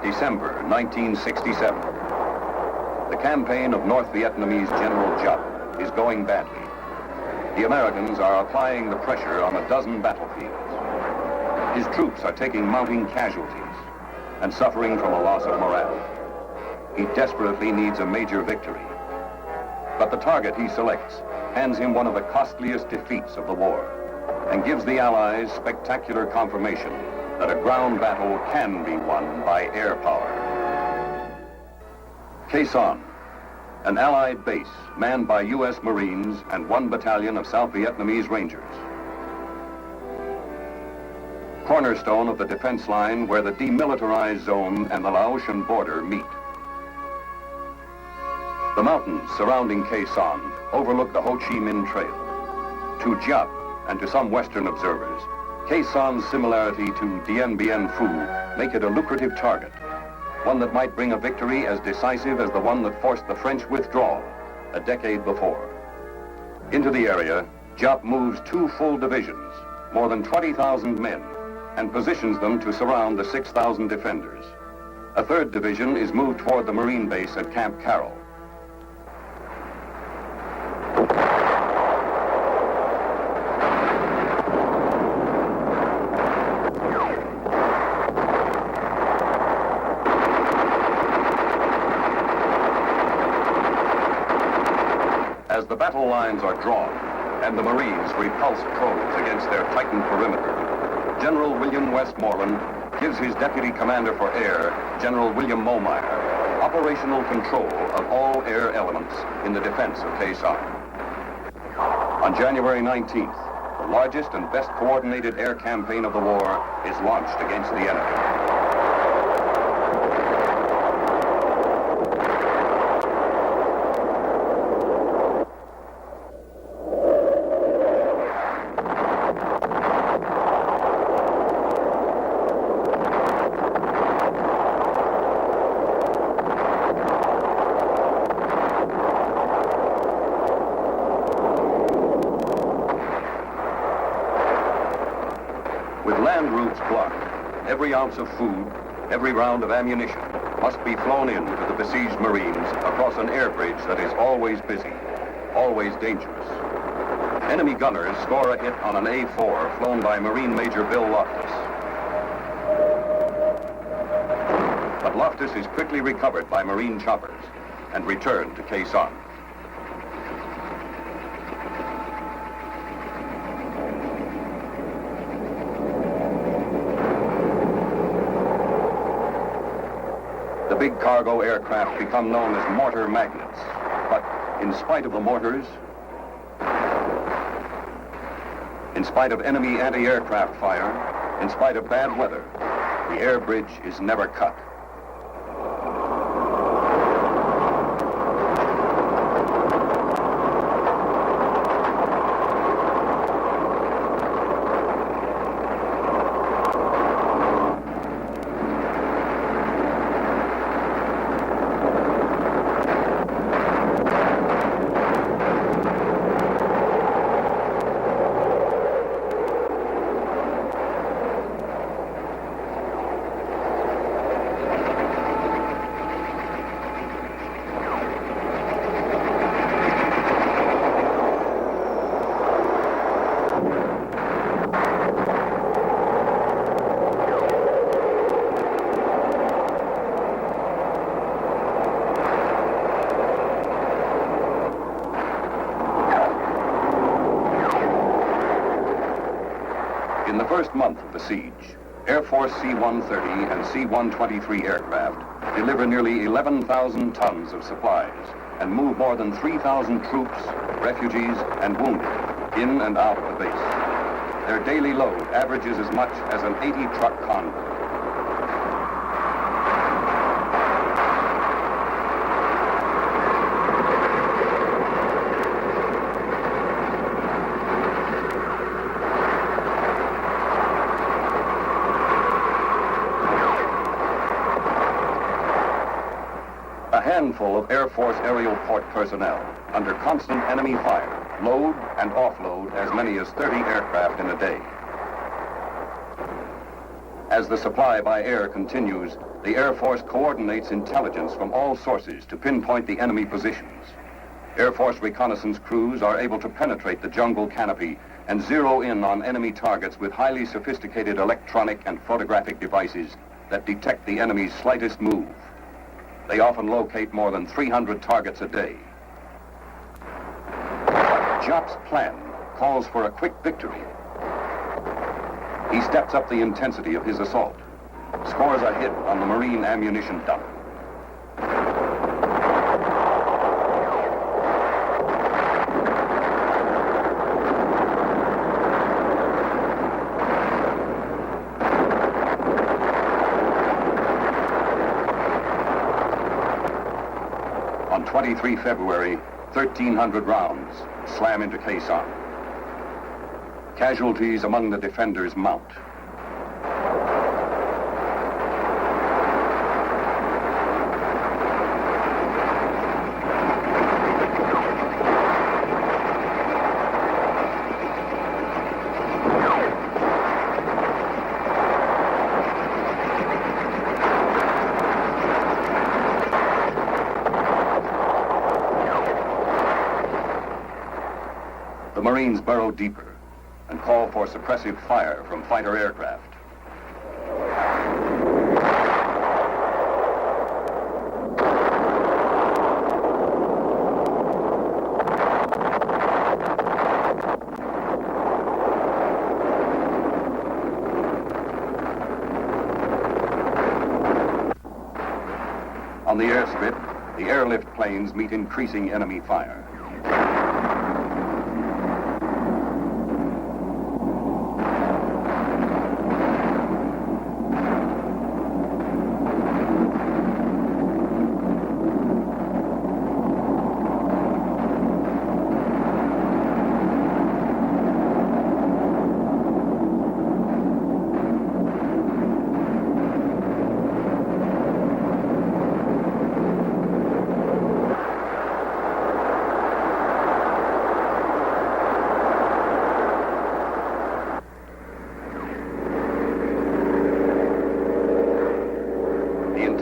December 1967. The campaign of North Vietnamese General Giap is going badly. The Americans are applying the pressure on a dozen battlefields. His troops are taking mounting casualties and suffering from a loss of morale. He desperately needs a major victory. But the target he selects hands him one of the costliest defeats of the war and gives the Allies spectacular confirmation that a ground battle can be won by air power. Khe Sanh, an Allied base manned by U.S. Marines and 1 battalion of South Vietnamese Rangers. Cornerstone of the defense line where the demilitarized zone and the Laotian border meet. The mountains surrounding Khe Sanh overlook the Ho Chi Minh Trail. To Giap and to some Western observers, Khe Sanh's similarity to Dien Bien Phu make it a lucrative target, one that might bring a victory as decisive as the one that forced the French withdrawal a decade before. Into the area, Giap moves 2 full divisions, more than 20,000 men, and positions them to surround the 6,000 defenders. A 3rd division is moved toward the Marine base at Camp Carroll. As the battle lines are drawn and the Marines repulse probes against their tightened perimeter, General William Westmoreland gives his Deputy Commander for Air, General William Momeyer, operational control of all air elements in the defense of Khe Sanh. On January 19th, the largest and best coordinated air campaign of the war is launched against the enemy. With land routes blocked, every ounce of food, every round of ammunition must be flown in to the besieged Marines across an air bridge that is always busy, always dangerous. Enemy gunners score a hit on an A-4 flown by Marine Major Bill Loftus. But Loftus is quickly recovered by Marine choppers and returned to Khe Sanh. The big cargo aircraft become known as mortar magnets. But in spite of the mortars, in spite of enemy anti-aircraft fire, in spite of bad weather, the air bridge is never cut. In the first month of the siege, Air Force C-130 and C-123 aircraft deliver nearly 11,000 tons of supplies and move more than 3,000 troops, refugees, and wounded in and out of the base. Their daily load averages as much as an 80-truck convoy. A handful of Air Force aerial port personnel, under constant enemy fire, load and offload as many as 30 aircraft in a day. As As the supply by air continues, the Air Force coordinates intelligence from all sources to pinpoint the enemy positions. Air Force reconnaissance crews are able to penetrate the jungle canopy and zero in on enemy targets with highly sophisticated electronic and photographic devices that detect the enemy's slightest move. They often locate more than 300 targets a day. Jop's plan calls for a quick victory. He steps up the intensity of his assault, scores a hit on the Marine ammunition dump. On 23 February, 1,300 rounds slam into Khe Sanh. Casualties among the defenders mount. The Marines burrow deeper and call for suppressive fire from fighter aircraft. On the airstrip, the airlift planes meet increasing enemy fire.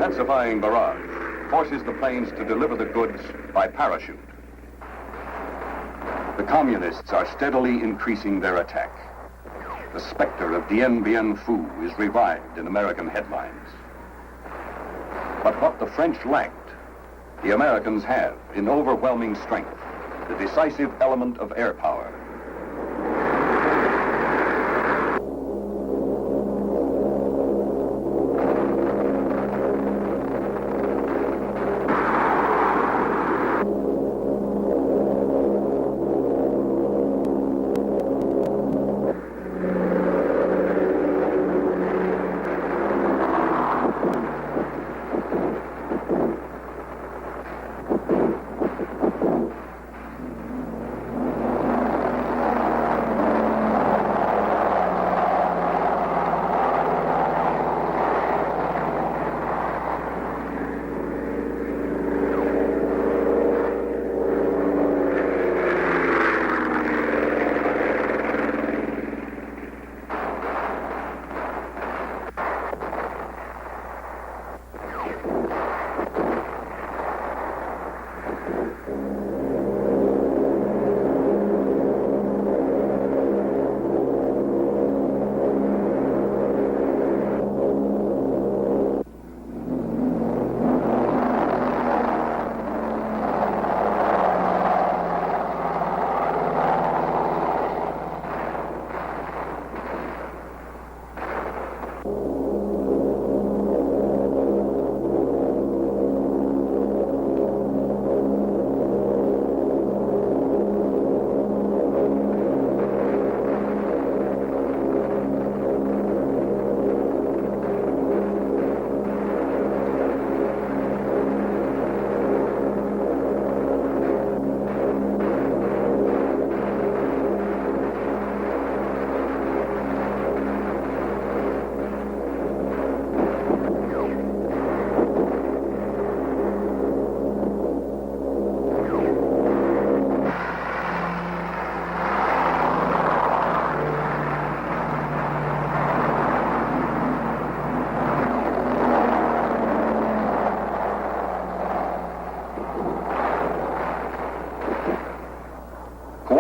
Intensifying barrage forces the planes to deliver the goods by parachute. The communists are steadily increasing their attack. The specter of Dien Bien Phu is revived in American headlines. But what the French lacked, the Americans have in overwhelming strength, the decisive element of air power.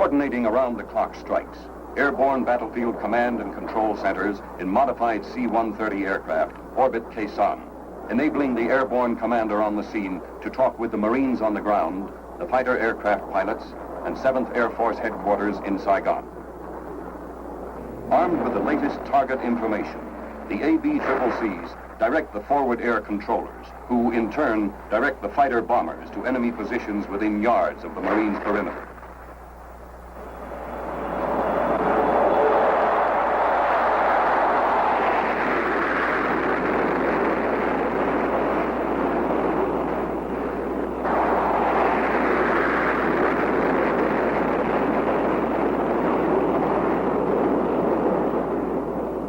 Coordinating around-the-clock strikes, airborne battlefield command and control centers in modified C-130 aircraft orbit Khe Sanh, enabling the airborne commander on the scene to talk with the Marines on the ground, the fighter aircraft pilots, and 7th Air Force headquarters in Saigon. Armed with the latest target information, the ABCCs direct the forward air controllers, who in turn direct the fighter bombers to enemy positions within yards of the Marines' perimeter.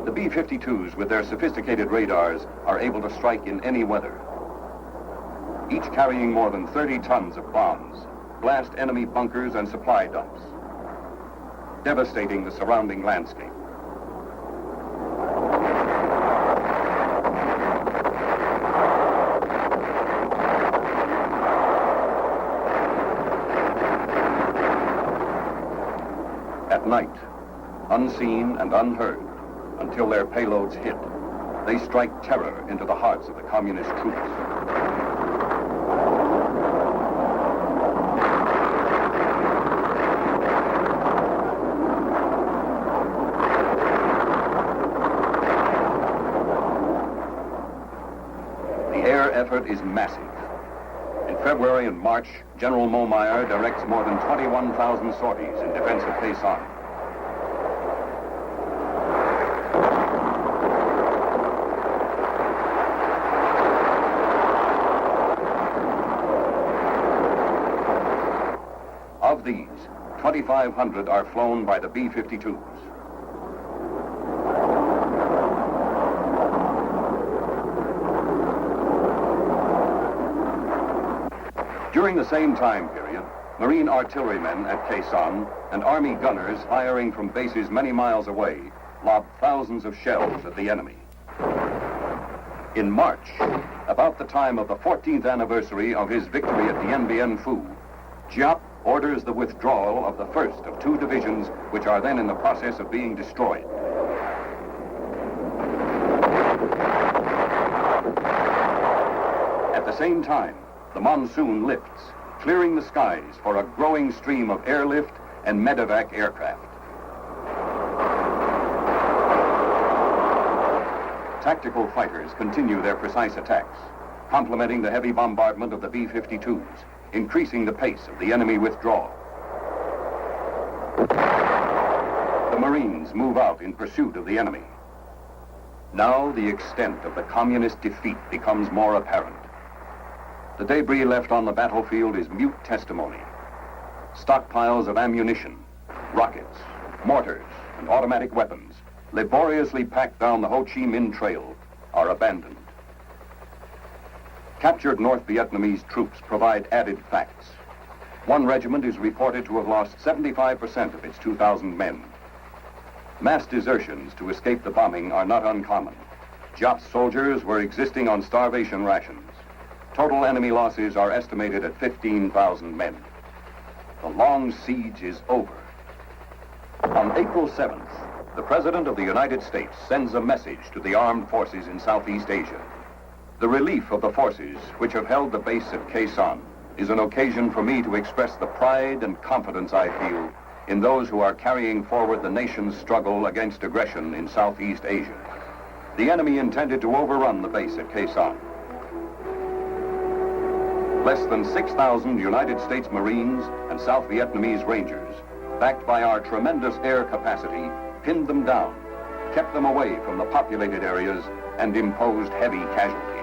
The B-52s, with their sophisticated radars, are able to strike in any weather. Each carrying more than 30 tons of bombs, blast enemy bunkers and supply dumps, devastating the surrounding landscape. At night, unseen and unheard, until their payloads hit, they strike terror into the hearts of the communist troops. The air effort is massive. In February and March, General Momeyer directs more than 21,000 sorties in defense of Khe Sanh. Of these, 2,500 are flown by the B-52s. During the same time period, Marine artillerymen at Khe Sanh and Army gunners firing from bases many miles away lobbed thousands of shells at the enemy. In March, about the time of the 14th anniversary of his victory at Dien Bien Phu, Giap orders the withdrawal of the first of 2 divisions which are then in the process of being destroyed. At the same time, the monsoon lifts, clearing the skies for a growing stream of airlift and medevac aircraft. Tactical fighters continue their precise attacks, complementing the heavy bombardment of the B-52s, increasing the pace of the enemy withdrawal. The Marines move out in pursuit of the enemy. Now the extent of the communist defeat becomes more apparent. The debris left on the battlefield is mute testimony. Stockpiles of ammunition, rockets, mortars, and automatic weapons, laboriously packed down the Ho Chi Minh Trail, are abandoned. Captured North Vietnamese troops provide added facts. One regiment is reported to have lost 75% of its 2,000 men. Mass desertions to escape the bombing are not uncommon. Giap's soldiers were existing on starvation rations. Total enemy losses are estimated at 15,000 men. The long siege is over. On April 7th, the President of the United States sends a message to the armed forces in Southeast Asia. The relief of the forces which have held the base at Khe Sanh is an occasion for me to express the pride and confidence I feel in those who are carrying forward the nation's struggle against aggression in Southeast Asia. The enemy intended to overrun the base at Khe Sanh. Less than 6,000 United States Marines and South Vietnamese Rangers, backed by our tremendous air capacity, pinned them down, kept them away from the populated areas, and imposed heavy casualties.